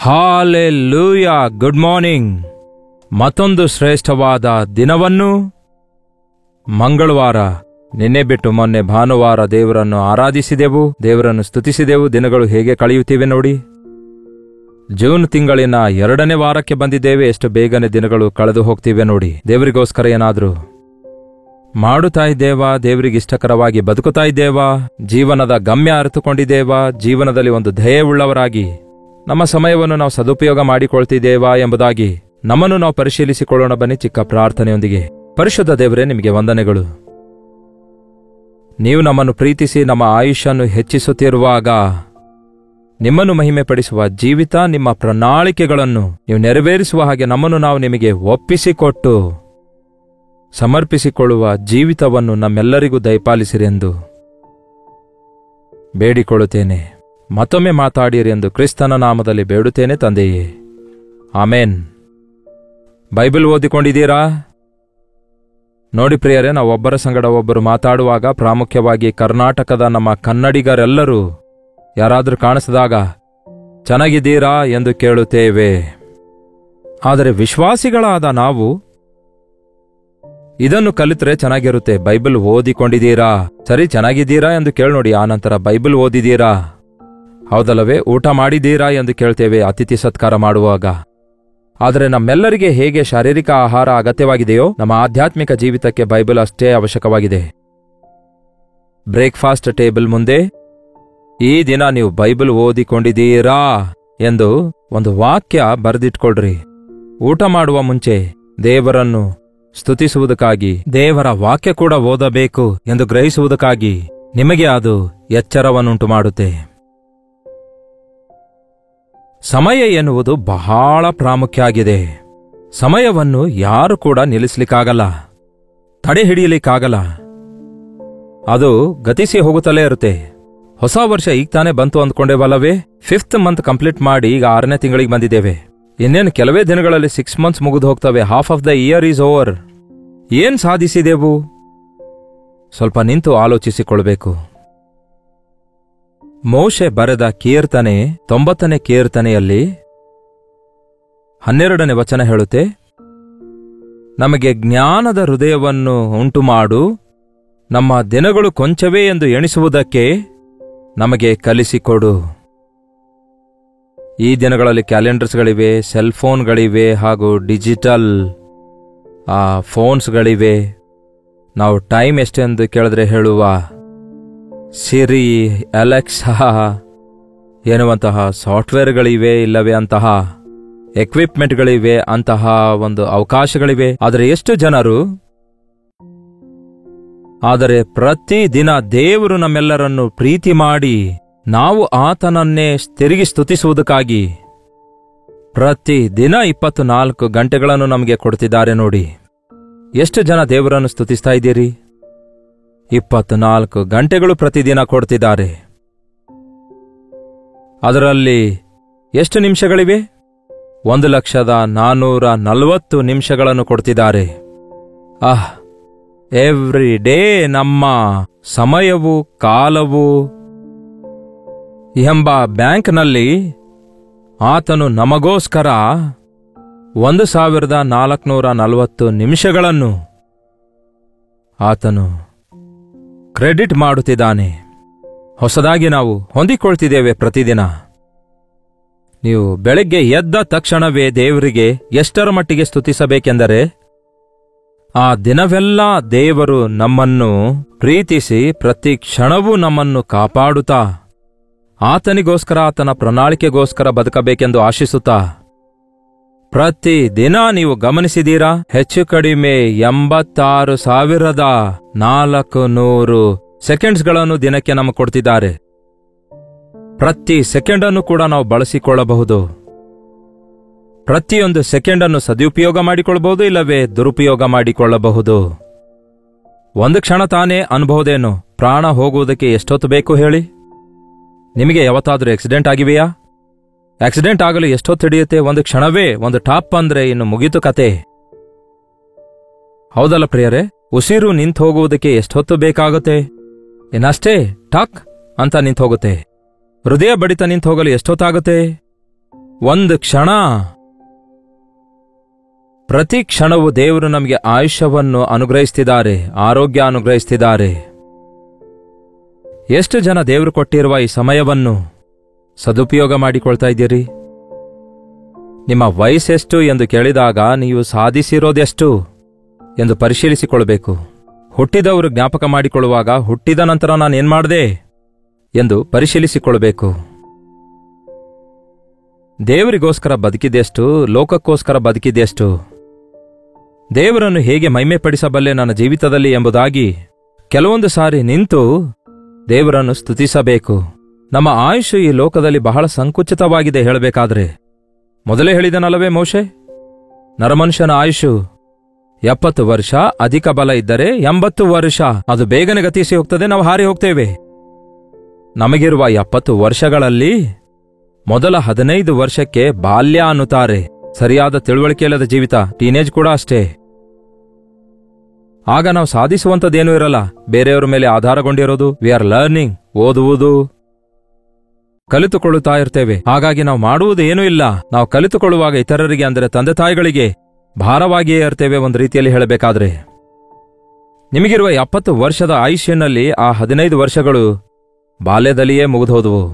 Hallelujah. Good morning. ಮತ್ತೊಂದು ಶ್ರೇಷ್ಠವಾದ ದಿನವನ್ನು, ಮಂಗಳವಾರ, ನಿನ್ನೆ ಬಿಟ್ಟು ಮೊನ್ನೆ ಭಾನುವಾರ ದೇವರನ್ನು ಆರಾಧಿಸಿದೆವು, ದೇವರನ್ನು ಸ್ತುತಿಸಿದೆವು. ದಿನಗಳು ಹೇಗೆ ಕಳೆಯುತ್ತಿವೆ ನೋಡಿ. ಜೂನ್ ತಿಂಗಳಿನ 2ನೇ ವಾರಕ್ಕೆ ಬಂದಿದ್ದೇವೆ. ಎಷ್ಟು ಬೇಗನೆ ದಿನಗಳು ಕಳೆದು ಹೋಗ್ತಿವೆ ನೋಡಿ. ದೇವರಿಗೋಸ್ಕರ ಏನಾದ್ರೂ ಮಾಡುತ್ತಾ ಇದ್ದೇವಾ? ದೇವರಿಗಿಷ್ಟಕರವಾಗಿ ಬದುಕುತ್ತಾ ಇದ್ದೇವಾ? ಜೀವನದ ಗಮ್ಯ ಅರಿತುಕೊಂಡಿದ್ದೇವಾ? ಜೀವನದಲ್ಲಿ ಒಂದು ಧ್ಯೇಯವುಳ್ಳವರಾಗಿ ನಮ್ಮ ಸಮಯವನ್ನು ನಾವು ಸದುಪಯೋಗ ಮಾಡಿಕೊಳ್ತಿದ್ದೇವಾ ಎಂಬುದಾಗಿ ನಮ್ಮನ್ನು ನಾವು ಪರಿಶೀಲಿಸಿಕೊಳ್ಳೋಣ. ಬನ್ನಿ ಚಿಕ್ಕ ಪ್ರಾರ್ಥನೆಯೊಂದಿಗೆ. ಪರಿಶುದ್ಧ ದೇವರೇ, ನಿಮಗೆ ವಂದನೆಗಳು. ನೀವು ನಮ್ಮನ್ನು ಪ್ರೀತಿಸಿ ನಮ್ಮ ಆಯುಷ್ಯನ್ನು ಹೆಚ್ಚಿಸುತ್ತಿರುವಾಗ ನಿಮ್ಮನ್ನು ಮಹಿಮೆಪಡಿಸುವ ಜೀವಿತ, ನಿಮ್ಮ ಪ್ರಣಾಳಿಕೆಗಳನ್ನು ನೀವು ನೆರವೇರಿಸುವ ಹಾಗೆ ನಮ್ಮನ್ನು ನಾವು ನಿಮಗೆ ಒಪ್ಪಿಸಿಕೊಟ್ಟು ಸಮರ್ಪಿಸಿಕೊಳ್ಳುವ ಜೀವಿತವನ್ನು ನಮ್ಮೆಲ್ಲರಿಗೂ ದಯಪಾಲಿಸಿರೆಂದು ಬೇಡಿಕೊಳ್ಳುತ್ತೇನೆ. ಮತ್ತೊಮ್ಮೆ ಮಾತಾಡಿರಿ ಎಂದು ಕ್ರಿಸ್ತನ ನಾಮದಲ್ಲಿ ಬೇಡುತ್ತೇನೆ ತಂದೆಯೇ, ಆಮೇನ್. ಬೈಬಲ್ ಓದಿಕೊಂಡಿದ್ದೀರಾ? ನೋಡಿ ಪ್ರಿಯರೇ, ನಾವು ಒಬ್ಬರ ಸಂಗಡ ಒಬ್ಬರು ಮಾತಾಡುವಾಗ ಪ್ರಾಮುಖ್ಯವಾಗಿ ಕರ್ನಾಟಕದ ನಮ್ಮ ಕನ್ನಡಿಗರೆಲ್ಲರೂ ಯಾರಾದರೂ ಕಾಣಿಸಿದಾಗ ಚೆನ್ನಾಗಿದ್ದೀರಾ ಎಂದು ಕೇಳುತ್ತೇವೆ. ಆದರೆ ವಿಶ್ವಾಸಿಗಳಾದ ನಾವು ಇದನ್ನು ಕಲಿತರೆ ಚೆನ್ನಾಗಿರುತ್ತೆ. ಬೈಬಲ್ ಓದಿಕೊಂಡಿದ್ದೀರಾ? ಸರಿ, ಚೆನ್ನಾಗಿದ್ದೀರಾ ಎಂದು ಕೇಳ್ನೋಡಿ. ಆನಂತರ ಬೈಬಲ್ ಓದಿದ್ದೀರಾ? ಹೌದಲ್ಲವೇ? ಊಟ ಮಾಡಿದ್ದೀರಾ ಎಂದು ಕೇಳ್ತೇವೆ ಅತಿಥಿ ಸತ್ಕಾರ ಮಾಡುವಾಗ. ಆದರೆ ನಮ್ಮೆಲ್ಲರಿಗೆ ಹೇಗೆ ಶಾರೀರಿಕ ಆಹಾರ ಅಗತ್ಯವಾಗಿದೆಯೋ, ನಮ್ಮ ಆಧ್ಯಾತ್ಮಿಕ ಜೀವಿತಕ್ಕೆ ಬೈಬಲ್ ಅಷ್ಟೇ ಅವಶ್ಯಕವಾಗಿದೆ. ಬ್ರೇಕ್ಫಾಸ್ಟ್ ಟೇಬಲ್ ಮುಂದೆ ಈ ದಿನ ನೀವು ಬೈಬಲ್ ಓದಿಕೊಂಡಿದ್ದೀರಾ ಎಂದು ಒಂದು ವಾಕ್ಯ ಬರೆದಿಟ್ಕೊಳ್ರಿ. ಊಟ ಮಾಡುವ ಮುಂಚೆ ದೇವರನ್ನು ಸ್ತುತಿಸುವುದಕ್ಕಾಗಿ ದೇವರ ವಾಕ್ಯ ಕೂಡ ಓದಬೇಕು ಎಂದು ಗ್ರಹಿಸುವುದಕ್ಕಾಗಿ ನಿಮಗೆ ಅದು ಎಚ್ಚರವನ್ನುಂಟು ಮಾಡುತ್ತೆ. ಸಮಯ ಎನ್ನುವುದು ಬಹಳ ಪ್ರಾಮುಖ್ಯ ಆಗಿದೆ. ಸಮಯವನ್ನು ಯಾರು ಕೂಡ ನಿಲ್ಲಿಸಲಿಕ್ಕಾಗಲ್ಲ, ತಡೆ ಹಿಡಿಯಲಿಕ್ಕಾಗಲ್ಲ. ಅದು ಗತಿಸಿ ಹೋಗುತ್ತಲೇ ಇರುತ್ತೆ. ಹೊಸ ವರ್ಷ ಈಗ ತಾನೇ ಬಂತು ಅಂದ್ಕೊಂಡೇವಲ್ಲವೇ? 5th ಮಂತ್ ಕಂಪ್ಲೀಟ್ ಮಾಡಿ ಈಗ 6ನೇ ತಿಂಗಳಿಗೆ ಬಂದಿದ್ದೇವೆ. ಇನ್ನೇನು ಕೆಲವೇ ದಿನಗಳಲ್ಲಿ 6 months ಮುಗಿದು ಹೋಗ್ತವೆ. Half of the year is over. ಏನ್ ಸಾಧಿಸಿದೆವು? ಸ್ವಲ್ಪ ನಿಂತು ಆಲೋಚಿಸಿಕೊಳ್ಬೇಕು. ಮೋಶೆ ಬರೆದ ಕೀರ್ತನೆ 90ನೇ ಕೀರ್ತನೆಯಲ್ಲಿ 12ನೇ ವಚನ ಹೇಳುತ್ತೆ, ನಮಗೆ ಜ್ಞಾನದ ಹೃದಯವನ್ನು ಉಂಟುಮಾಡು, ನಮ್ಮ ದಿನಗಳು ಕೊಂಚವೇ ಎಂದು ಎಣಿಸುವುದಕ್ಕೆ ನಮಗೆ ಕಲಿಸಿಕೊಡು. ಈ ದಿನಗಳಲ್ಲಿ ಕ್ಯಾಲೆಂಡರ್ಸ್ಗಳಿವೆ, ಸೆಲ್ಫೋನ್ಗಳಿವೆ, ಹಾಗೂ ಡಿಜಿಟಲ್ ಫೋನ್ಸ್ಗಳಿವೆ. ನಾವು ಟೈಮ್ ಎಷ್ಟೆಂದು ಕೇಳಿದ್ರೆ ಹೇಳುವ ಸಿರಿ, ಅಲೆಕ್ಸಾ ಎನ್ನುವಂತಹ ಸಾಫ್ಟ್ವೇರ್ಗಳಿವೆ, ಇಲ್ಲವೇ ಅಂತಹ ಎಕ್ವಿಪ್ಮೆಂಟ್ಗಳಿವೆ, ಅಂತಹ ಒಂದು ಅವಕಾಶಗಳಿವೆ. ಆದರೆ ಪ್ರತಿ ದಿನ ದೇವರು ನಮ್ಮೆಲ್ಲರನ್ನು ಪ್ರೀತಿ ಮಾಡಿ ನಾವು ಆತನನ್ನೇ ತಿರುಗಿ ಸ್ತುತಿಸುವುದಕ್ಕಾಗಿ ಪ್ರತಿ ದಿನ 24 ಗಂಟೆಗಳನ್ನು ನಮಗೆ ಕೊಡ್ತಿದ್ದಾರೆ ನೋಡಿ. ಎಷ್ಟು ಜನ ದೇವರನ್ನು ಸ್ತುತಿಸ್ತಾ ಇದ್ದೀರಿ? 24 ಗಂಟೆಗಳು ಪ್ರತಿದಿನ ಕೊಡ್ತಿದ್ದಾರೆ. ಅದರಲ್ಲಿ ಎಷ್ಟು ನಿಮಿಷಗಳಿವೆ? 1,440 ನಿಮಿಷಗಳನ್ನು ಕೊಡ್ತಿದ್ದಾರೆ. ಎವ್ರಿ ಡೇ ನಮ್ಮ ಸಮಯವು, ಕಾಲವು ಎಂಬ ಬ್ಯಾಂಕ್ನಲ್ಲಿ ಆತನು ನಮಗೋಸ್ಕರ 1,440 ನಿಮಿಷಗಳನ್ನು ಆತನು ಕ್ರೆಡಿಟ್ ಮಾಡುತ್ತಿದ್ದಾನೆ. ಹೊಸದಾಗಿ ನಾವು ಹೊಂದಿಕೊಳ್ತಿದ್ದೇವೆ ಪ್ರತಿದಿನ. ನೀವು ಬೆಳಗ್ಗೆ ಎದ್ದ ತಕ್ಷಣವೇ ದೇವರಿಗೆ ಎಷ್ಟರ ಮಟ್ಟಿಗೆ ಸ್ತುತಿಸಬೇಕೆಂದರೆ, ಆ ದಿನವೆಲ್ಲ ದೇವರು ನಮ್ಮನ್ನು ಪ್ರೀತಿಸಿ ಪ್ರತಿ ಕ್ಷಣವೂ ನಮ್ಮನ್ನು ಕಾಪಾಡುತ್ತಾ ಆತನಿಗೋಸ್ಕರ, ಆತನ ಪ್ರಣಾಳಿಕೆಗೋಸ್ಕರ ಬದುಕಬೇಕೆಂದು ಆಶಿಸುತ್ತಾ ಪ್ರತಿ ದಿನ ನೀವು ಗಮನಿಸಿದೀರಾ? ಹೆಚ್ಚು ಕಡಿಮೆ 86,400 ಸೆಕೆಂಡ್ಸ್ಗಳನ್ನು ದಿನಕ್ಕೆ ನಮಗೆ ಕೊಡ್ತಿದ್ದಾರೆ. ಪ್ರತಿ ಸೆಕೆಂಡನ್ನು ಕೂಡ ನಾವು ಬಳಸಿಕೊಳ್ಳಬಹುದು. ಪ್ರತಿಯೊಂದು ಸೆಕೆಂಡನ್ನು ಸದುಪಯೋಗ ಮಾಡಿಕೊಳ್ಳಬಹುದು, ಇಲ್ಲವೇ ದುರುಪಯೋಗ ಮಾಡಿಕೊಳ್ಳಬಹುದು. ಒಂದು ಕ್ಷಣ ತಾನೇ ಅನ್ಬಹುದೇನು? ಪ್ರಾಣ ಹೋಗುವುದಕ್ಕೆ ಎಷ್ಟೊತ್ತು ಬೇಕು ಹೇಳಿ? ನಿಮಗೆ ಯಾವತ್ತಾದರೂ ಆಕ್ಸಿಡೆಂಟ್ ಆಗಿವೆಯಾ? ಆಕ್ಸಿಡೆಂಟ್ ಆಗಲು ಎಷ್ಟೊತ್ತು ಹಿಡಿಯುತ್ತೆ? ಒಂದು ಕ್ಷಣವೇ. ಒಂದು ಟಾಪ್ ಅಂದ್ರೆ ಇನ್ನು ಮುಗೀತು ಕತೆ. ಹೌದಲ್ಲ ಪ್ರಿಯರೇ? ಉಸಿರು ನಿಂತು ಹೋಗುವುದಕ್ಕೆ ಎಷ್ಟೊತ್ತು ಬೇಕಾಗುತ್ತೆ? ಇನ್ನಷ್ಟೇ ಟಾಕ್ ಅಂತ ನಿಂತು ಹೋಗುತ್ತೆ. ಹೃದಯ ಬಡಿತ ನಿಂತು ಹೋಗಲು ಎಷ್ಟೊತ್ತಾಗುತ್ತೆ? ಒಂದು ಕ್ಷಣ. ಪ್ರತಿ ಕ್ಷಣವೂ ದೇವರು ನಮಗೆ ಆಯುಷ್ಯವನ್ನು ಅನುಗ್ರಹಿಸ್ತಿದ್ದಾರೆ, ಆರೋಗ್ಯ ಅನುಗ್ರಹಿಸ್ತಿದ್ದಾರೆ. ಎಷ್ಟು ಜನ ದೇವರು ಕೊಟ್ಟಿರುವ ಈ ಸಮಯವನ್ನು ಸದುಪಯೋಗ ಮಾಡಿಕೊಳ್ತಾ ಇದ್ದೀರಿ? ನಿಮ್ಮ ವಯಸ್ಸೆಷ್ಟು ಎಂದು ಕೇಳಿದಾಗ ನೀವು ಸಾಧಿಸಿರೋದೆಷ್ಟು ಎಂದು ಪರಿಶೀಲಿಸಿಕೊಳ್ಬೇಕು. ಹುಟ್ಟಿದವರು ಜ್ಞಾಪಕ ಮಾಡಿಕೊಳ್ಳುವಾಗ ಹುಟ್ಟಿದ ನಂತರ ನಾನೇನ್ ಮಾಡಿದೆ ಎಂದು ಪರಿಶೀಲಿಸಿಕೊಳ್ಬೇಕು. ದೇವರಿಗೋಸ್ಕರ ಬದುಕಿದೆಷ್ಟು, ಲೋಕಕ್ಕೋಸ್ಕರ ಬದುಕಿದೆಷ್ಟು, ದೇವರನ್ನು ಹೇಗೆ ಮಹಿಮೆಪಡಿಸಬಲ್ಲೆ ನನ್ನ ಜೀವಿತದಲ್ಲಿ ಎಂಬುದಾಗಿ ಕೆಲವೊಂದು ಸಾರಿ ನಿಂತು ದೇವರನ್ನು ಸ್ತುತಿಸಬೇಕು. ನಮ್ಮ ಆಯುಷು ಈ ಲೋಕದಲ್ಲಿ ಬಹಳ ಸಂಕುಚಿತವಾಗಿದೆ ಹೇಳಬೇಕಾದ್ರೆ. ಮೊದಲೇ ಹೇಳಿದನಲ್ಲವೇ ಮೋಶೆ, ನರಮನುಷ್ಯನ ಆಯುಷು 70 ವರ್ಷ, ಅಧಿಕ ಬಲ ಇದ್ದರೆ 80 ವರ್ಷ. ಅದು ಬೇಗನೆ ಗತಿಸಿ ಹೋಗ್ತದೆ, ನಾವು ಹಾರಿ ಹೋಗ್ತೇವೆ. ನಮಗಿರುವ 70 ವರ್ಷಗಳಲ್ಲಿ ಮೊದಲ 15 ವರ್ಷಕ್ಕೆ ಬಾಲ್ಯ ಅನ್ನುತ್ತಾರೆ, ಸರಿಯಾದ ತಿಳುವಳಿಕೆಯಿಲ್ಲದ ಜೀವಿತ, ಟೀನೇಜ್ ಕೂಡ ಅಷ್ಟೇ. ಆಗ ನಾವು ಸಾಧಿಸುವಂಥದ್ದೇನೂ ಇರಲ್ಲ, ಬೇರೆಯವರ ಮೇಲೆ ಆಧಾರಗೊಂಡಿರೋದು. ವಿ ಆರ್ ಲರ್ನಿಂಗ್, ಓದುವುದು, ಕಲಿತುಕೊಳ್ಳುತ್ತಾ ಇರ್ತೇವೆ. ಹಾಗಾಗಿ ನಾವು ಮಾಡುವುದೇನೂ ಇಲ್ಲ. ನಾವು ಕಲಿತುಕೊಳ್ಳುವಾಗ ಇತರರಿಗೆ, ಅಂದರೆ ತಂದೆ ತಾಯಿಗಳಿಗೆ ಭಾರವಾಗಿಯೇ ಇರ್ತೇವೆ ಒಂದು ರೀತಿಯಲ್ಲಿ ಹೇಳಬೇಕಾದ್ರೆ. ನಿಮಗಿರುವ 70 ವರ್ಷದ ಆಯುಷ್ಯನಲ್ಲಿ ಆ 15 ವರ್ಷಗಳು ಬಾಲ್ಯದಲ್ಲಿಯೇ ಮುಗಿದೋದವು.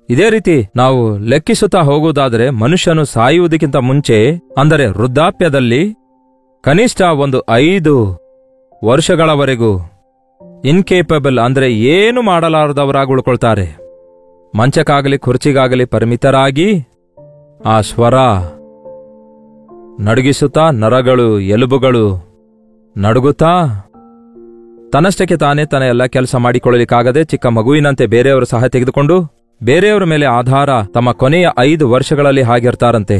ಇದೇ ರೀತಿ ನಾವು ಲೆಕ್ಕಿಸುತ್ತಾ ಹೋಗುವುದಾದರೆ ಮನುಷ್ಯನು ಸಾಯುವುದಕ್ಕಿಂತ ಮುಂಚೆ, ಅಂದರೆ ವೃದ್ಧಾಪ್ಯದಲ್ಲಿ ಕನಿಷ್ಠ ಒಂದು 5 ವರ್ಷಗಳವರೆಗೂ ಇನ್ಕೇಪಬಲ್, ಅಂದರೆ ಏನು ಮಾಡಲಾರದವರಾಗಿ ಉಳ್ಕೊಳ್ತಾರೆ. ಮಂಚಕ್ಕಾಗಲಿ ಕುರ್ಚಿಗಾಗಲಿ ಪರಿಮಿತರಾಗಿ ಆ ಸ್ವರ ನಡುಗಿಸುತ್ತಾ, ನರಗಳು ಎಲುಬುಗಳು ನಡುಗುತ್ತಾ, ತನ್ನಷ್ಟಕ್ಕೆ ತಾನೇ ತನ್ನ ಎಲ್ಲ ಕೆಲಸ ಮಾಡಿಕೊಳ್ಳಲಿಕ್ಕಾಗದೆ ಚಿಕ್ಕ ಮಗುವಿನಂತೆ ಬೇರೆಯವರ ಸಹಾಯ ತೆಗೆದುಕೊಂಡು ಬೇರೆಯವರ ಮೇಲೆ ಆಧಾರ ತಮ್ಮ ಕೊನೆಯ 5 ವರ್ಷಗಳಲ್ಲಿ ಹಾಗಿರ್ತಾರಂತೆ.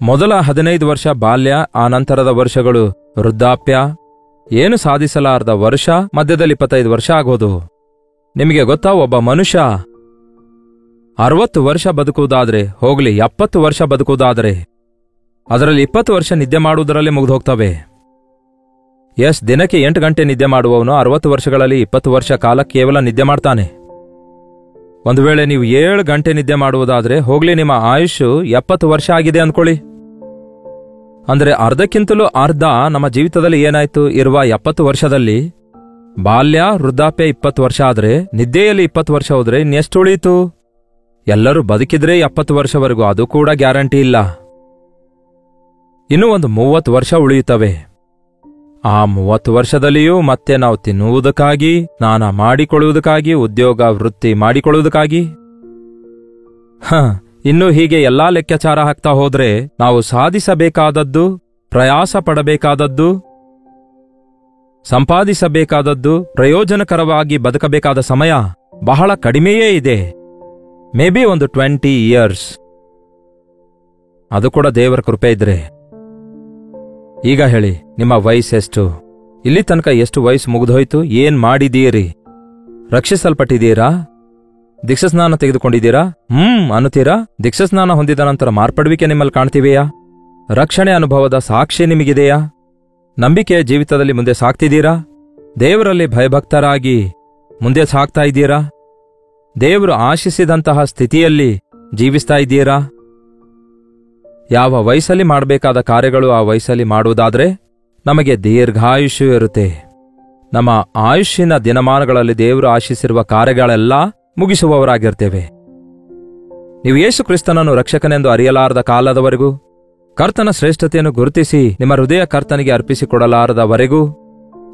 ಮೊದಲ 15 ವರ್ಷ ಬಾಲ್ಯ, ಆ ನಂತರದ ವರ್ಷಗಳು ವೃದ್ಧಾಪ್ಯ, ಏನು ಸಾಧಿಸಲಾರದ ವರ್ಷ, ಮಧ್ಯದಲ್ಲಿ 25 ವರ್ಷ ಆಗೋದು. ನಿಮಗೆ ಗೊತ್ತಾ, ಒಬ್ಬ ಮನುಷ್ಯ 60 ವರ್ಷ ಬದುಕುವುದಾದ್ರೆ, ಹೋಗ್ಲಿ 70 ವರ್ಷ ಬದುಕುವುದಾದರೆ, ಅದರಲ್ಲಿ 20 ವರ್ಷ ನಿದ್ದೆ ಮಾಡುವುದರಲ್ಲೇ ಮುಗಿದು ಹೋಗ್ತವೆ. ದಿನಕ್ಕೆ 8 ಗಂಟೆ ನಿದ್ದೆ ಮಾಡುವವನು 60 ವರ್ಷಗಳಲ್ಲಿ 20 ವರ್ಷ ಕಾಲ ಕೇವಲ ನಿದ್ದೆ ಮಾಡ್ತಾನೆ. ಒಂದು ವೇಳೆ ನೀವು 7 ಗಂಟೆ ನಿದ್ದೆ ಮಾಡುವುದಾದ್ರೆ, ಹೋಗ್ಲಿ ನಿಮ್ಮ ಆಯುಷು 70 ವರ್ಷ ಆಗಿದೆ ಅಂದ್ಕೊಳ್ಳಿ. ಅಂದರೆ ಅರ್ಧಕ್ಕಿಂತಲೂ ಅರ್ಧ ನಮ್ಮ ಜೀವಿತದಲ್ಲಿ ಏನಾಯ್ತು? ಇರುವ 70 ವರ್ಷದಲ್ಲಿ ಬಾಲ್ಯ, ವೃದ್ಧಾಪ್ಯ 20 ವರ್ಷ ಆದ್ರೆ, ನಿದ್ದೆಯಲ್ಲಿ 20 ವರ್ಷ ಹೋದ್ರೆ ಇನ್ನೆಷ್ಟು ಉಳೀತು? ಎಲ್ಲರೂ ಬದುಕಿದ್ರೆ 70 ವರ್ಷವರೆಗೂ, ಅದು ಕೂಡ ಗ್ಯಾರಂಟಿ ಇಲ್ಲ. ಇನ್ನೂ ಒಂದು 30 ವರ್ಷ ಉಳಿಯುತ್ತವೆ. ಆ 30 ವರ್ಷದಲ್ಲಿಯೂ ಮತ್ತೆ ನಾವು ತಿನ್ನುವುದಕ್ಕಾಗಿ, ಸ್ನಾನ ಮಾಡಿಕೊಳ್ಳುವುದಕ್ಕಾಗಿ, ಉದ್ಯೋಗ ವೃತ್ತಿ ಮಾಡಿಕೊಳ್ಳುವುದಕ್ಕಾಗಿ, ಇನ್ನು ಹೀಗೆ ಎಲ್ಲಾ ಲೆಕ್ಕಾಚಾರ ಹಾಕ್ತಾ ಹೋದ್ರೆ ನಾವು ಸಾಧಿಸಬೇಕಾದದ್ದು, ಪ್ರಯಾಸ ಪಡಬೇಕಾದದ್ದು, ಸಂಪಾದಿಸಬೇಕಾದದ್ದು, ಪ್ರಯೋಜನಕರವಾಗಿ ಬದುಕಬೇಕಾದ ಸಮಯ ಬಹಳ ಕಡಿಮೆಯೇ ಇದೆ. ಮೇ ಬಿ ಒಂದು 20 ಇಯರ್ಸ್, ಅದು ಕೂಡ ದೇವರ ಕೃಪೆ ಇದ್ರೆ. ಈಗ ಹೇಳಿ, ನಿಮ್ಮ ವಯಸ್ಸೆಷ್ಟು? ಇಲ್ಲಿ ತನಕ ಎಷ್ಟು ವಯಸ್ಸು ಮುಗಿದೋಯ್ತು? ಏನ್ ಮಾಡಿದೀರಿ? ರಕ್ಷಿಸಲ್ಪಟ್ಟಿದ್ದೀರಾ? ದೀಕ್ಷಾಸ್ನಾನ ತೆಗೆದುಕೊಂಡಿದ್ದೀರಾ? ಅನ್ನುತ್ತೀರಾ? ದೀಕ್ಷಾಸ್ನಾನ ಹೊಂದಿದ ನಂತರ ಮಾರ್ಪಡುವಿಕೆ ನಿಮ್ಮಲ್ಲಿ ಕಾಣ್ತಿವೆಯಾ? ರಕ್ಷಣೆ ಅನುಭವದ ಸಾಕ್ಷಿ ನಿಮಗಿದೆಯಾ? ನಂಬಿಕೆಯ ಜೀವಿತದಲ್ಲಿ ಮುಂದೆ ಸಾಗ್ತಿದ್ದೀರಾ? ದೇವರಲ್ಲಿ ಭಯಭಕ್ತರಾಗಿ ಮುಂದೆ ಸಾಗ್ತಾ ಇದ್ದೀರಾ? ದೇವರು ಆಶಿಸಿದಂತಹ ಸ್ಥಿತಿಯಲ್ಲಿ ಜೀವಿಸ್ತಾ ಇದ್ದೀರಾ? ಯಾವ ವಯಸ್ಸಲ್ಲಿ ಮಾಡಬೇಕಾದ ಕಾರ್ಯಗಳು ಆ ವಯಸ್ಸಲ್ಲಿ ಮಾಡುವುದಾದ್ರೆ ನಮಗೆ ದೀರ್ಘಾಯುಷ್ಯ ಇರುತ್ತೆ. ನಮ್ಮ ಆಯುಷ್ಯನ ದಿನಮಾನಗಳಲ್ಲಿ ದೇವರು ಆಶಿಸಿರುವ ಕಾರ್ಯಗಳೆಲ್ಲ ಮುಗಿಸುವವರಾಗಿರ್ತೇವೆ. ನೀವು ಯೇಸು ಕ್ರಿಸ್ತನನ್ನು ರಕ್ಷಕನೆಂದು ಅರಿಯಲಾರದ ಕಾಲದವರೆಗೂ, ಕರ್ತನ ಶ್ರೇಷ್ಠತೆಯನ್ನು ಗುರುತಿಸಿ ನಿಮ್ಮ ಹೃದಯ ಕರ್ತನಿಗೆ ಅರ್ಪಿಸಿಕೊಡಲಾರದವರೆಗೂ,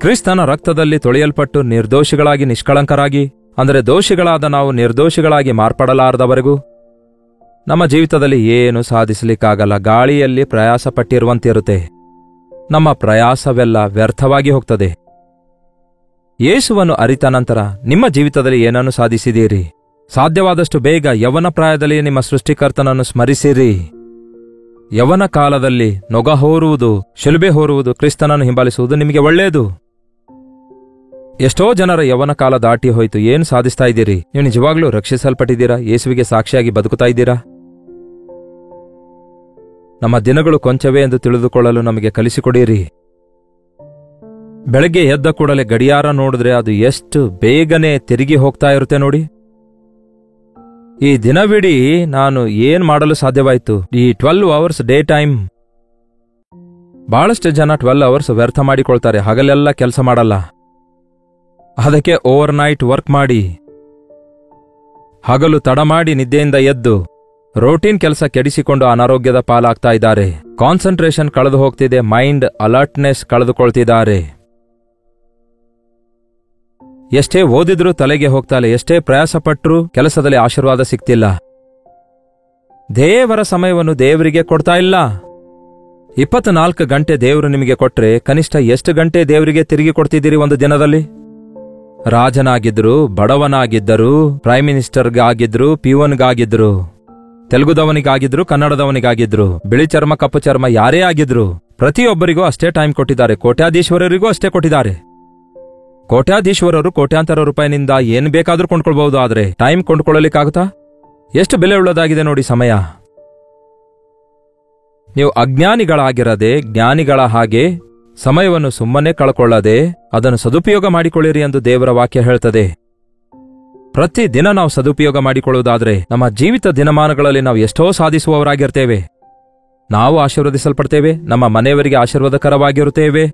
ಕ್ರಿಸ್ತನ ರಕ್ತದಲ್ಲಿ ತೊಳೆಯಲ್ಪಟ್ಟು ನಿರ್ದೋಷಿಗಳಾಗಿ ನಿಷ್ಕಳಂಕರಾಗಿ, ಅಂದರೆ ದೋಷಿಗಳಾದ ನಾವು ನಿರ್ದೋಷಿಗಳಾಗಿ ಮಾರ್ಪಡಲಾರದವರೆಗೂ ನಮ್ಮ ಜೀವಿತದಲ್ಲಿ ಏನು ಸಾಧಿಸಲಿಕ್ಕಾಗಲ್ಲ. ಗಾಳಿಯಲ್ಲಿ ಪ್ರಯಾಸ ಪಟ್ಟಿರುವಂತಿರುತ್ತೆ. ನಮ್ಮ ಪ್ರಯಾಸವೆಲ್ಲ ವ್ಯರ್ಥವಾಗಿ ಹೋಗ್ತದೆ. ಯೇಸುವನ್ನು ಅರಿತ ನಂತರ ನಿಮ್ಮ ಜೀವಿತದಲ್ಲಿ ಏನನ್ನು ಸಾಧಿಸಿದ್ದೀರಿ? ಸಾಧ್ಯವಾದಷ್ಟು ಬೇಗ ಯೌವನ ಪ್ರಾಯದಲ್ಲಿ ನಿಮ್ಮ ಸೃಷ್ಟಿಕರ್ತನನ್ನು ಸ್ಮರಿಸಿರಿ. ಯೌವನ ಕಾಲದಲ್ಲಿ ನೊಗ ಹೋರುವುದು, ಶಿಲುಬೆ ಹೋರುವುದು, ಕ್ರಿಸ್ತನನ್ನು ಹಿಂಬಾಲಿಸುವುದು ನಿಮಗೆ ಒಳ್ಳೆಯದು. ಎಷ್ಟೋ ಜನರ ಯೌವನ ಕಾಲ ದಾಟಿ ಹೋಯಿತು. ಏನು ಸಾಧಿಸ್ತಾ ಇದ್ದೀರಿ? ನೀವು ನಿಜವಾಗ್ಲೂ ರಕ್ಷಿಸಲ್ಪಟ್ಟಿದ್ದೀರಾ? ಯೇಸುವಿಗೆ ಸಾಕ್ಷಿಯಾಗಿ ಬದುಕುತ್ತಾ ಇದ್ದೀರಾ? ನಮ್ಮ ದಿನಗಳು ಕೊಂಚವೇ ಎಂದು ತಿಳಿದುಕೊಳ್ಳಲು ನಮಗೆ ಕಲಿಸಿಕೊಡಿರಿ. ಬೆಳಗ್ಗೆ ಎದ್ದ ಕೂಡಲೇ ಗಡಿಯಾರ ನೋಡಿದ್ರೆ ಅದು ಎಷ್ಟು ಬೇಗನೆ ತಿರುಗಿ ಹೋಗ್ತಾ ಇರುತ್ತೆ ನೋಡಿ. ಈ ದಿನವಿಡೀ ನಾನು ಏನ್ ಮಾಡಲು ಸಾಧ್ಯವಾಯಿತು? ಈ 12 ಅವರ್ಸ್ ಡೇ ಟೈಮ್. ಬಹಳಷ್ಟು ಜನ 12 ಅವರ್ಸ್ ವ್ಯರ್ಥ ಮಾಡಿಕೊಳ್ತಾರೆ, ಹಗಲೆಲ್ಲ ಕೆಲಸ ಮಾಡಲ್ಲ. ಅದಕ್ಕೆ ಓವರ್ ನೈಟ್ ವರ್ಕ್ ಮಾಡಿ, ಹಗಲು ತಡ ಮಾಡಿ ನಿದ್ದೆಯಿಂದ ಎದ್ದು ರೋಟೀನ್ ಕೆಲಸ ಕೆಡಿಸಿಕೊಂಡು ಅನಾರೋಗ್ಯದ ಪಾಲಾಗ್ತಾ ಇದ್ದಾರೆ. ಕಾನ್ಸಂಟ್ರೇಷನ್ ಕಳೆದು ಹೋಗ್ತಿದೆ, ಮೈಂಡ್ ಅಲರ್ಟ್ನೆಸ್ ಕಳೆದುಕೊಳ್ತಿದ್ದಾರೆ. ಎಷ್ಟೇ ಓದಿದ್ರೂ ತಲೆಗೆ ಹೋಗ್ತಾಲೆ, ಎಷ್ಟೇ ಪ್ರಯಾಸ ಪಟ್ಟರೂ ಕೆಲಸದಲ್ಲಿ ಆಶೀರ್ವಾದ ಸಿಗ್ತಿಲ್ಲ. ದೇವರ ಸಮಯವನ್ನು ದೇವರಿಗೆ ಕೊಡ್ತಾ ಇಲ್ಲ. 24 ಗಂಟೆ ದೇವರು ನಿಮಗೆ ಕೊಟ್ರೆ ಕನಿಷ್ಠ ಎಷ್ಟು ಗಂಟೆ ದೇವರಿಗೆ ತಿರುಗಿ ಕೊಡ್ತಿದ್ದೀರಿ ಒಂದು ದಿನದಲ್ಲಿ? ರಾಜನಾಗಿದ್ರು, ಬಡವನಾಗಿದ್ದರು, ಪ್ರೈಮ್ ಮಿನಿಸ್ಟರ್ಗಾಗಿದ್ರು, ಪಿವನ್ಗಾಗಿದ್ರು, ತೆಲುಗುದವನಿಗಾಗಿದ್ರು, ಕನ್ನಡದವನಿಗಾಗಿದ್ರು, ಬಿಳಿ ಚರ್ಮ ಕಪ್ಪು ಚರ್ಮ ಯಾರೇ ಆಗಿದ್ರು, ಪ್ರತಿಯೊಬ್ಬರಿಗೂ ಅಷ್ಟೇ ಟೈಮ್ ಕೊಟ್ಟಿದ್ದಾರೆ. ಕೋಟ್ಯಾಧೀಶ್ವರರಿಗೂ ಅಷ್ಟೇ ಕೊಟ್ಟಿದ್ದಾರೆ. ಕೋಟ್ಯಾಧೀಶ್ವರರು ಕೋಟ್ಯಾಂತರ ರೂಪಾಯಿನಿಂದ ಏನ್ ಬೇಕಾದ್ರೂ ಕೊಂಡ್ಕೊಳ್ಬಹುದು, ಆದ್ರೆ ಟೈಮ್ ಕೊಂಡ್ಕೊಳ್ಳಲಿಕ್ಕಾಗುತ್ತಾ? ಎಷ್ಟು ಬೆಲೆ ಉಳ್ಳದಾಗಿದೆ ನೋಡಿ ಸಮಯ. ನೀವು ಅಜ್ಞಾನಿಗಳಾಗಿರದೆ ಜ್ಞಾನಿಗಳ ಹಾಗೆ ಸಮಯವನ್ನು ಸುಮ್ಮನೆ ಕಳ್ಕೊಳ್ಳದೆ ಅದನ್ನು ಸದುಪಯೋಗ ಮಾಡಿಕೊಳ್ಳಿರಿ ಎಂದು ದೇವರ ವಾಕ್ಯ ಹೇಳ್ತದೆ. ಪ್ರತಿ ದಿನ ನಾವು ಸದುಪಯೋಗ ಮಾಡಿಕೊಳ್ಳುವುದಾದ್ರೆ ನಮ್ಮ ಜೀವಿತ ದಿನಮಾನಗಳಲ್ಲಿ ನಾವು ಎಷ್ಟೋ ಸಾಧಿಸುವವರಾಗಿರ್ತೇವೆ. ನಾವು ಆಶೀರ್ವದಿಸಲ್ಪಡ್ತೇವೆ, ನಮ್ಮ ಮನೆಯವರಿಗೆ ಆಶೀರ್ವಾದಕರವಾಗಿರುತ್ತೇವೆ,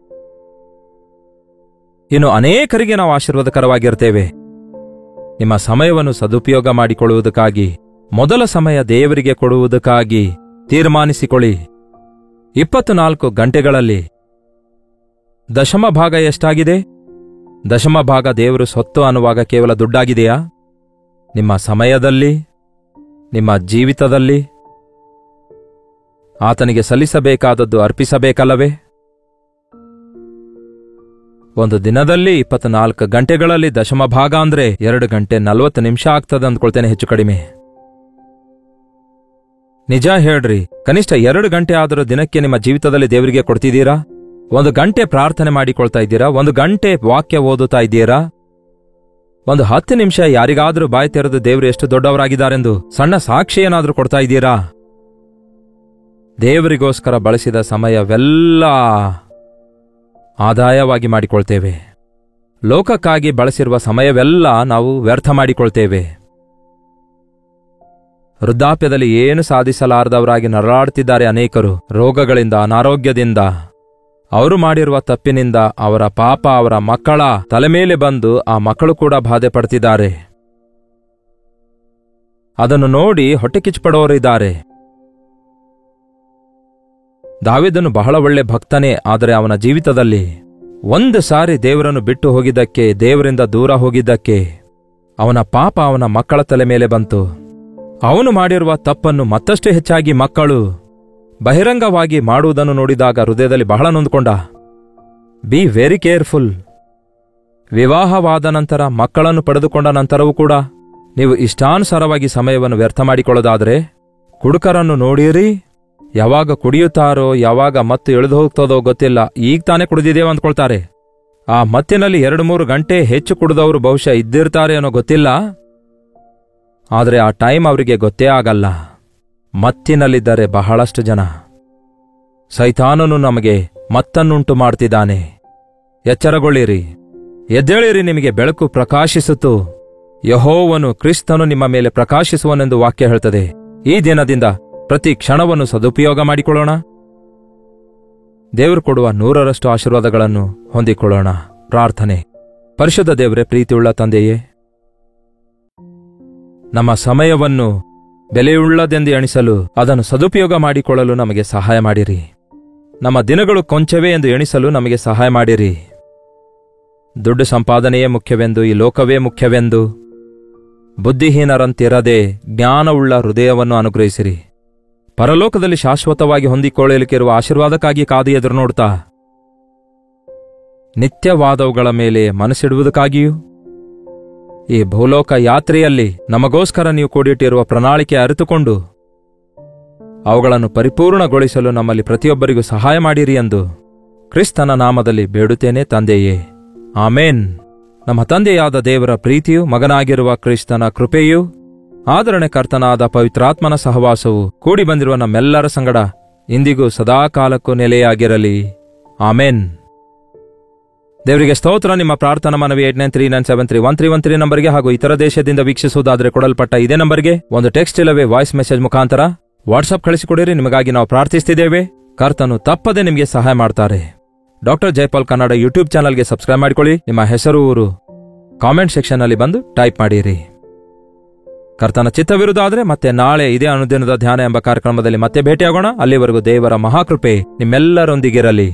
ಇನ್ನು ಅನೇಕರಿಗೆ ನಾವು ಆಶೀರ್ವಾದಕರವಾಗಿರ್ತೇವೆ. ನಿಮ್ಮ ಸಮಯವನ್ನು ಸದುಪಯೋಗ ಮಾಡಿಕೊಳ್ಳುವುದಕ್ಕಾಗಿ, ಮೊದಲ ಸಮಯ ದೇವರಿಗೆ ಕೊಡುವುದಕ್ಕಾಗಿ ತೀರ್ಮಾನಿಸಿಕೊಳ್ಳಿ. 24 ಗಂಟೆಗಳಲ್ಲಿ ದಶಮ ಭಾಗ ಎಷ್ಟಾಗಿದೆ? ದಶಮ ಭಾಗ ದೇವರು ಸ್ವತ್ತು ಅನ್ನುವಾಗ ಕೇವಲ ದುಡ್ಡಾಗಿದೆಯಾ? ನಿಮ್ಮ ಸಮಯದಲ್ಲಿ, ನಿಮ್ಮ ಜೀವಿತದಲ್ಲಿ ಆತನಿಗೆ ಸಲ್ಲಿಸಬೇಕಾದದ್ದು ಅರ್ಪಿಸಬೇಕಲ್ಲವೇ? ಒಂದು ದಿನದಲ್ಲಿ 24 ಗಂಟೆಗಳಲ್ಲಿ ದಶಮ ಭಾಗ ಅಂದ್ರೆ 2 ಗಂಟೆ 40 ನಿಮಿಷ ಆಗ್ತದೆ ಅಂದ್ಕೊಳ್ತೇನೆ, ಹೆಚ್ಚು ಕಡಿಮೆ. ನಿಜ ಹೇಳ್ರಿ, ಕನಿಷ್ಠ 2 ಗಂಟೆ ಆದರೂ ದಿನಕ್ಕೆ ನಿಮ್ಮ ಜೀವಿತದಲ್ಲಿ ದೇವರಿಗೆ ಕೊಡ್ತಿದ್ದೀರಾ? 1 ಗಂಟೆ ಪ್ರಾರ್ಥನೆ ಮಾಡಿಕೊಳ್ತಾ ಇದ್ದೀರಾ? 1 ಗಂಟೆ ವಾಕ್ಯ ಓದುತ್ತಾ ಇದ್ದೀರಾ? ಒಂದು 10 ನಿಮಿಷ ಯಾರಿಗಾದ್ರೂ ಬಾಯಿ ತೆರೆದು ದೇವರು ಎಷ್ಟು ದೊಡ್ಡವರಾಗಿದ್ದಾರೆಂದು ಸಣ್ಣ ಸಾಕ್ಷಿ ಏನಾದ್ರೂ ಕೊಡ್ತಾ ಇದ್ದೀರಾ? ದೇವರಿಗೋಸ್ಕರ ಬಳಸಿದ ಸಮಯವೆಲ್ಲ ಆದಾಯವಾಗಿ ಮಾಡಿಕೊಳ್ತೇವೆ. ಲೋಕಕ್ಕಾಗಿ ಬಳಸಿರುವ ಸಮಯವೆಲ್ಲ ನಾವು ವ್ಯರ್ಥ ಮಾಡಿಕೊಳ್ತೇವೆ. ವೃದ್ಧಾಪ್ಯದಲ್ಲಿ ಏನು ಸಾಧಿಸಲಾರದವರಾಗಿ ನರಳಾಡ್ತಿದ್ದಾರೆ ಅನೇಕರು, ರೋಗಗಳಿಂದ, ಅನಾರೋಗ್ಯದಿಂದ. ಅವರು ಮಾಡಿರುವ ತಪ್ಪಿನಿಂದ ಅವರ ಪಾಪ ಅವರ ಮಕ್ಕಳ ತಲೆ ಮೇಲೆ ಬಂದು ಆ ಮಕ್ಕಳು ಕೂಡ ಬಾಧೆ ಪಡ್ತಿದ್ದಾರೆ. ಅದನ್ನು ನೋಡಿ ಹೊಟ್ಟೆ ಕಿಚ್ಚುಪಡೋರಿದ್ದಾರೆ. ದಾವೀದನು ಬಹಳ ಒಳ್ಳೆ ಭಕ್ತನೇ, ಆದರೆ ಅವನ ಜೀವಿತದಲ್ಲಿ 1 ಸಾರಿ ದೇವರನ್ನು ಬಿಟ್ಟು ಹೋಗಿದ್ದಕ್ಕೆ, ದೇವರಿಂದ ದೂರ ಹೋಗಿದ್ದಕ್ಕೆ ಅವನ ಪಾಪ ಅವನ ಮಕ್ಕಳ ತಲೆ ಮೇಲೆ ಬಂತು. ಅವನು ಮಾಡಿರುವ ತಪ್ಪನ್ನು ಮತ್ತಷ್ಟು ಹೆಚ್ಚಾಗಿ ಮಕ್ಕಳು ಬಹಿರಂಗವಾಗಿ ಮಾಡುವುದನ್ನು ನೋಡಿದಾಗ ಹೃದಯದಲ್ಲಿ ಬಹಳ ನೊಂದುಕೊಂಡ. Be very careful. ವಿವಾಹವಾದ ನಂತರ, ಮಕ್ಕಳನ್ನು ಪಡೆದುಕೊಂಡ ನಂತರವೂ ಕೂಡ ನೀವು ಇಷ್ಟಾನುಸಾರವಾಗಿ ಸಮಯವನ್ನು ವ್ಯರ್ಥ ಮಾಡಿಕೊಳ್ಳೋದಾದರೆ, ಕುಡುಕರನ್ನು ನೋಡಿರಿ, ಯಾವಾಗ ಕುಡಿಯುತ್ತಾರೋ, ಯಾವಾಗ ಮತ್ತು ಇಳಿದು ಹೋಗ್ತದೋ ಗೊತ್ತಿಲ್ಲ, ಈಗ ತಾನೇ ಕುಡಿದಿದ್ದೇವೆ ಅಂದ್ಕೊಳ್ತಾರೆ. ಆ ಮತ್ತಿನಲ್ಲಿ 2-3 ಗಂಟೆ ಹೆಚ್ಚು ಕುಡಿದವರು ಬಹುಶಃ ಇದ್ದಿರ್ತಾರೆ ಅನ್ನೋ ಗೊತ್ತಿಲ್ಲ, ಆದರೆ ಆ ಟೈಮ್ ಅವರಿಗೆ ಗೊತ್ತೇ ಆಗಲ್ಲ. ಮತ್ತಿನಲ್ಲಿದ್ದರೆ ಬಹಳಷ್ಟು ಜನ. ಸೈತಾನನು ನಮಗೆ ಮತ್ತನ್ನುಂಟು ಮಾಡ್ತಿದ್ದಾನೆ. ಎಚ್ಚರಗೊಳ್ಳಿರಿ, ಎದ್ದೇಳಿರಿ, ನಿಮಗೆ ಬೆಳಕು ಪ್ರಕಾಶಿಸಿತು. ಯೆಹೋವನು ಕ್ರಿಸ್ತನು ನಿಮ್ಮ ಮೇಲೆ ಪ್ರಕಾಶಿಸುವನೆಂದು ವಾಕ್ಯ ಹೇಳ್ತದೆ. ಈ ದಿನದಿಂದ ಪ್ರತಿ ಕ್ಷಣವನ್ನು ಸದುಪಯೋಗ ಮಾಡಿಕೊಳ್ಳೋಣ. ದೇವರು ಕೊಡುವ 100ರಷ್ಟು ಆಶೀರ್ವಾದಗಳನ್ನು ಹೊಂದಿಕೊಳ್ಳೋಣ. ಪ್ರಾರ್ಥನೆ. ಪರಿಶುದ್ಧ ದೇವರೇ, ಪ್ರೀತಿಯುಳ್ಳ ತಂದೆಯೇ, ನಮ್ಮ ಸಮಯವನ್ನು ಬೆಲೆಯುಳ್ಳದೆಂದು ಎಣಿಸಲು, ಅದನ್ನು ಸದುಪಯೋಗ ಮಾಡಿಕೊಳ್ಳಲು ನಮಗೆ ಸಹಾಯ ಮಾಡಿರಿ. ನಮ್ಮ ದಿನಗಳು ಕೊಂಚವೇ ಎಂದು ಎಣಿಸಲು ನಮಗೆ ಸಹಾಯ ಮಾಡಿರಿ. ದುಡ್ಡು ಸಂಪಾದನೆಯೇ ಮುಖ್ಯವೆಂದು, ಈ ಲೋಕವೇ ಮುಖ್ಯವೆಂದು ಬುದ್ಧಿಹೀನರಂತಿರದೆ ಜ್ಞಾನವುಳ್ಳ ಹೃದಯವನ್ನು ಅನುಗ್ರಹಿಸಿರಿ. ಪರಲೋಕದಲ್ಲಿ ಶಾಶ್ವತವಾಗಿ ಹೊಂದಿಕೊಳ್ಳಲಿಕ್ಕಿರುವ ಆಶೀರ್ವಾದಕ್ಕಾಗಿ ಕಾದು ಎದುರು ನೋಡ್ತಾ, ನಿತ್ಯವಾದವುಗಳ ಮೇಲೆ ಮನಸ್ಸಿಡುವುದಕ್ಕಾಗಿಯೂ, ಈ ಭೂಲೋಕ ಯಾತ್ರೆಯಲ್ಲಿ ನಮಗೋಸ್ಕರ ನೀವು ಕೂಡಿಟ್ಟಿರುವ ಪ್ರಣಾಳಿಕೆ ಅರಿತುಕೊಂಡು ಅವುಗಳನ್ನು ಪರಿಪೂರ್ಣಗೊಳಿಸಲು ನಮ್ಮಲ್ಲಿ ಪ್ರತಿಯೊಬ್ಬರಿಗೂ ಸಹಾಯ ಮಾಡಿರಿ ಎಂದು ಕ್ರಿಸ್ತನ ನಾಮದಲ್ಲಿ ಬೇಡುತ್ತೇನೆ ತಂದೆಯೇ, ಆಮೇನ್. ನಮ್ಮ ತಂದೆಯಾದ ದೇವರ ಪ್ರೀತಿಯು, ಮಗನಾಗಿರುವ ಕ್ರಿಸ್ತನ ಕೃಪೆಯೂ, ಆದರಣೆಕರ್ತನಾದ ಪವಿತ್ರಾತ್ಮನ ಸಹವಾಸವು ಕೂಡಿ ಬಂದಿರುವ ನಮ್ಮೆಲ್ಲರ ಸಂಗಡ ಇಂದಿಗೂ ಸದಾಕಾಲಕ್ಕೂ ನೆಲೆಯಾಗಿರಲಿ. ಆಮೇನ್. ದೇವರಿಗೆ ಸ್ತೋತ್ರ. ನಿಮ್ಮ ಪ್ರಾರ್ಥನಾ ಮನವಿ 8939731313 ನಂಬರ್ಗೆ ಹಾಗೂ ಇತರ ದೇಶದಿಂದ ವೀಕ್ಷಿಸುವುದಾದರೆ ಕೊಡಲ್ಪಟ್ಟ ಇದೇ ನಂಬರ್ಗೆ ಒಂದು ಟೆಕ್ಸ್ಟ್ ಇಲ್ಲವೇ ವಾಯ್ಸ್ ಮೆಸೇಜ್ ಮುಖಾಂತರ ವಾಟ್ಸ್ಆಪ್ ಕಳಿಸಿಕೊಡಿರಿ. ನಿಮಗಾಗಿ ನಾವು ಪ್ರಾರ್ಥಿಸುತ್ತಿದ್ದೇವೆ. ಕರ್ತನು ತಪ್ಪದೆ ನಿಮಗೆ ಸಹಾಯ ಮಾಡ್ತಾರೆ. ಡಾಕ್ಟರ್ ಜೈಪಾಲ್ ಕನ್ನಡ ಯೂಟ್ಯೂಬ್ ಚಾನಲ್ಗೆ ಸಬ್ಸ್ಕ್ರೈಬ್ ಮಾಡಿಕೊಳ್ಳಿ. ನಿಮ್ಮ ಹೆಸರು ಊರು ಕಾಮೆಂಟ್ ಸೆಕ್ಷನ್ ನಲ್ಲಿ ಬಂದು ಟೈಪ್ ಮಾಡಿರಿ. ಕರ್ತನ ಚಿತ್ತವಿರುವುದಾದರೆ ಮತ್ತೆ ನಾಳೆ ಇದೇ ಅನುದಿನದ ಧ್ಯಾನ ಎಂಬ ಕಾರ್ಯಕ್ರಮದಲ್ಲಿ ಮತ್ತೆ ಭೇಟಿಯಾಗೋಣ. ಅಲ್ಲಿವರೆಗೂ ದೇವರ ಮಹಾಕೃಪೆ ನಿಮ್ಮೆಲ್ಲರೊಂದಿಗಿರಲಿ.